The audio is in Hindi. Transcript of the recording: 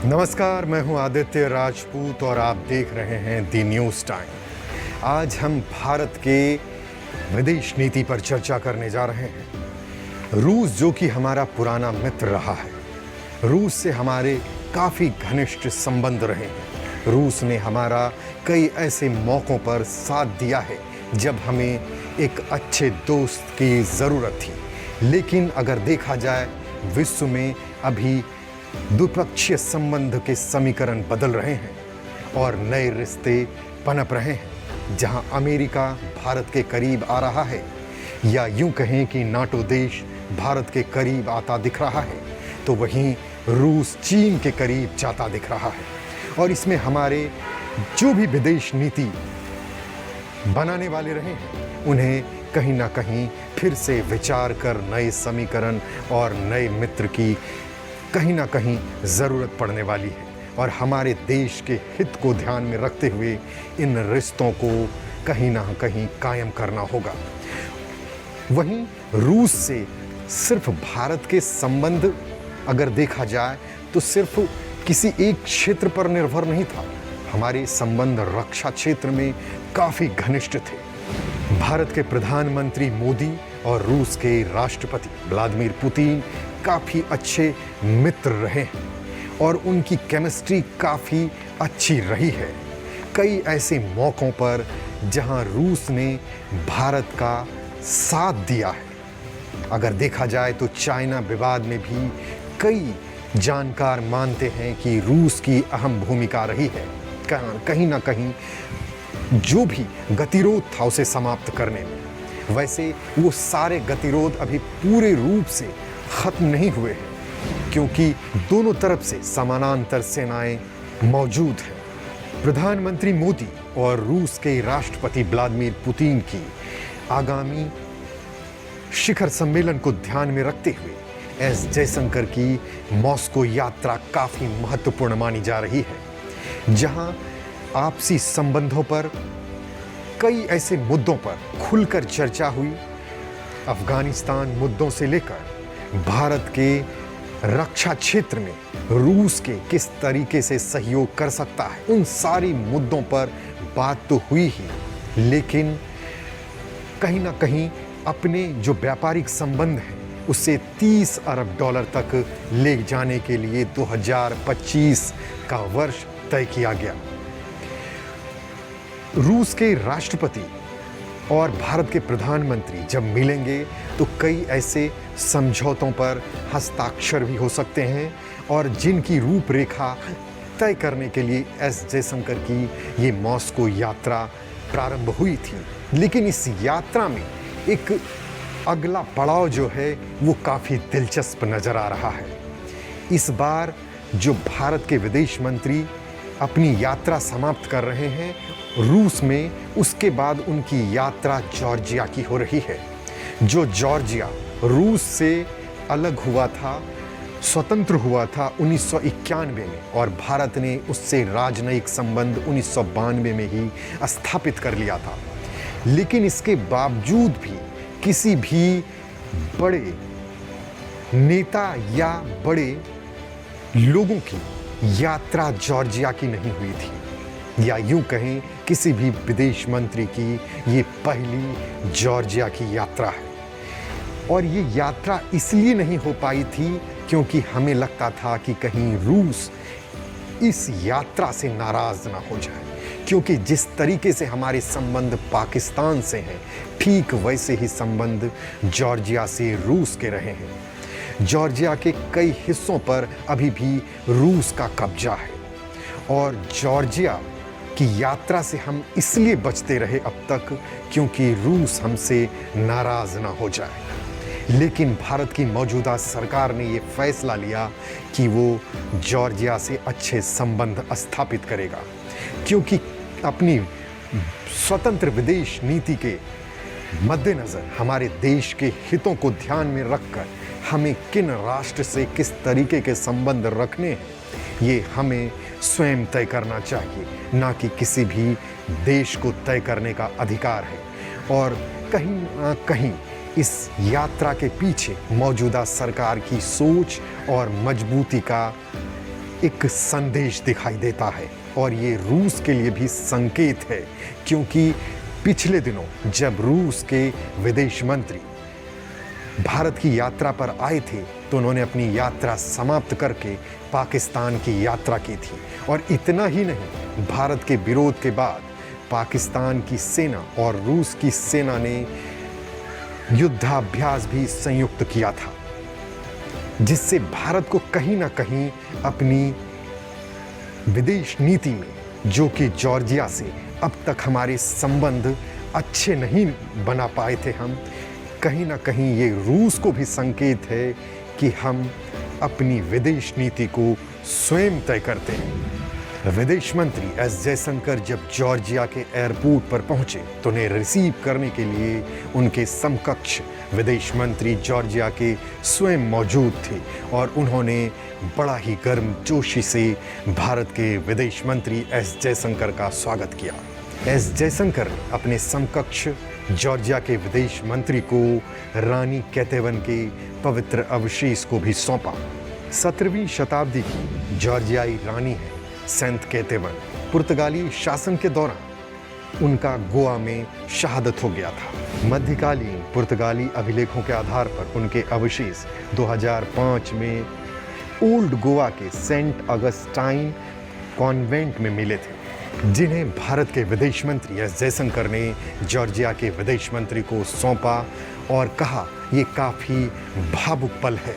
नमस्कार, मैं हूं आदित्य राजपूत और आप देख रहे हैं दी न्यूज़ टाइम। आज हम भारत के विदेश नीति पर चर्चा करने जा रहे हैं। रूस जो कि हमारा पुराना मित्र रहा है, रूस से हमारे काफ़ी घनिष्ठ संबंध रहे हैं। रूस ने हमारा कई ऐसे मौक़ों पर साथ दिया है जब हमें एक अच्छे दोस्त की ज़रूरत थी। लेकिन अगर देखा जाए, विश्व में अभी द्विपक्षीय संबंध के समीकरण बदल रहे हैं और नए रिश्ते पनप रहे हैं, जहां अमेरिका भारत के करीब आ रहा है, या यूं कहें कि नाटो देश भारत के करीब आता दिख रहा है, तो वहीं रूस चीन के करीब जाता दिख रहा है। और इसमें हमारे जो भी विदेश नीति बनाने वाले रहे हैं, उन्हें कहीं ना कहीं फिर से विचार कर नए समीकरण और नए मित्र की कहीं ना कहीं ज़रूरत पड़ने वाली है। और हमारे देश के हित को ध्यान में रखते हुए इन रिश्तों को कहीं ना कहीं कायम करना होगा। वहीं रूस से सिर्फ भारत के संबंध अगर देखा जाए तो सिर्फ किसी एक क्षेत्र पर निर्भर नहीं था। हमारे संबंध रक्षा क्षेत्र में काफ़ी घनिष्ठ थे। भारत के प्रधानमंत्री मोदी और रूस के राष्ट्रपति व्लादिमीर पुतिन काफ़ी अच्छे मित्र रहे हैं और उनकी केमिस्ट्री काफ़ी अच्छी रही है। कई ऐसे मौक़ों पर जहां रूस ने भारत का साथ दिया है। अगर देखा जाए तो चाइना विवाद में भी कई जानकार मानते हैं कि रूस की अहम भूमिका रही है। कहीं ना कहीं जो भी गतिरोध था उसे समाप्त करने में। वैसे वो सारे गतिरोध अभी पूरे रूप से ख़त्म नहीं हुए हैं, क्योंकि दोनों तरफ से समानांतर सेनाएं मौजूद हैं। प्रधानमंत्री मोदी और रूस के राष्ट्रपति व्लादिमीर पुतिन की आगामी शिखर सम्मेलन को ध्यान में रखते हुए एस जयशंकर की मॉस्को यात्रा काफ़ी महत्वपूर्ण मानी जा रही है, जहां आपसी संबंधों पर कई ऐसे मुद्दों पर खुलकर चर्चा हुई। अफगानिस्तान मुद्दों से लेकर भारत के रक्षा क्षेत्र में रूस के किस तरीके से सहयोग कर सकता है, उन सारी मुद्दों पर बात तो हुई ही, लेकिन कहीं ना कहीं अपने जो व्यापारिक संबंध हैं उसे $30 अरब तक ले जाने के लिए 2025 का वर्ष तय किया गया। रूस के राष्ट्रपति और भारत के प्रधानमंत्री जब मिलेंगे तो कई ऐसे समझौतों पर हस्ताक्षर भी हो सकते हैं, और जिनकी रूपरेखा तय करने के लिए एस जयशंकर की ये मॉस्को यात्रा प्रारंभ हुई थी। लेकिन इस यात्रा में एक अगला पड़ाव जो है वो काफ़ी दिलचस्प नज़र आ रहा है। इस बार जो भारत के विदेश मंत्री अपनी यात्रा समाप्त कर रहे हैं रूस में, उसके बाद उनकी यात्रा जॉर्जिया की हो रही है। जो जॉर्जिया रूस से अलग हुआ था, स्वतंत्र हुआ था 1991 में, और भारत ने उससे राजनयिक संबंध 1992 में ही स्थापित कर लिया था। लेकिन इसके बावजूद भी किसी भी बड़े नेता या बड़े लोगों की यात्रा जॉर्जिया की नहीं हुई थी, या यूं कहें किसी भी विदेश मंत्री की ये पहली जॉर्जिया की यात्रा है। और ये यात्रा इसलिए नहीं हो पाई थी क्योंकि हमें लगता था कि कहीं रूस इस यात्रा से नाराज़ ना हो जाए, क्योंकि जिस तरीके से हमारे संबंध पाकिस्तान से हैं, ठीक वैसे ही संबंध जॉर्जिया से रूस के रहे हैं। जॉर्जिया के कई हिस्सों पर अभी भी रूस का कब्जा है, और जॉर्जिया की यात्रा से हम इसलिए बचते रहे अब तक क्योंकि रूस हमसे नाराज़ ना हो जाए। लेकिन भारत की मौजूदा सरकार ने ये फैसला लिया कि वो जॉर्जिया से अच्छे संबंध स्थापित करेगा, क्योंकि अपनी स्वतंत्र विदेश नीति के मद्देनज़र हमारे देश के हितों को ध्यान में रखकर हमें किन राष्ट्र से किस तरीके के संबंध रखने हैं, ये हमें स्वयं तय करना चाहिए, ना कि किसी भी देश को तय करने का अधिकार है। और कहीं ना कहीं इस यात्रा के पीछे मौजूदा सरकार की सोच और मजबूती का एक संदेश दिखाई देता है और ये रूस के लिए भी संकेत है, क्योंकि पिछले दिनों जब रूस के विदेश मंत्री भारत की यात्रा पर आए थे तो उन्होंने अपनी यात्रा समाप्त करके पाकिस्तान की यात्रा की थी। और इतना ही नहीं, भारत के विरोध के बाद पाकिस्तान की सेना और रूस की सेना ने युद्धाभ्यास भी संयुक्त किया था, जिससे भारत को कहीं ना कहीं अपनी विदेश नीति में, जो कि जॉर्जिया से अब तक हमारे संबंध अच्छे नहीं बना पाए थे हम, कहीं ना कहीं ये रूस को भी संकेत है कि हम अपनी विदेश नीति को स्वयं तय करते हैं। विदेश मंत्री एस जयशंकर जब जॉर्जिया के एयरपोर्ट पर पहुंचे तो उन्हें रिसीव करने के लिए उनके समकक्ष विदेश मंत्री जॉर्जिया के स्वयं मौजूद थे और उन्होंने बड़ा ही गर्मजोशी से भारत के विदेश मंत्री एस जयशंकर का स्वागत किया। एस जयशंकर ने अपने समकक्ष जॉर्जिया के विदेश मंत्री को रानी केतेवन के पवित्र अवशेष को भी सौंपा। 17वीं शताब्दी की जॉर्जियाई रानी है सेंट केतेवन। पुर्तगाली शासन के दौरान उनका गोवा में शहादत हो गया था। मध्यकालीन पुर्तगाली अभिलेखों के आधार पर उनके अवशेष 2005 में ओल्ड गोवा के सेंट अगस्टाइन कॉन्वेंट में मिले थे, जिन्हें भारत के विदेश मंत्री एस जयशंकर ने जॉर्जिया के विदेश मंत्री को सौंपा और कहा, ये काफ़ी भावुक पल है।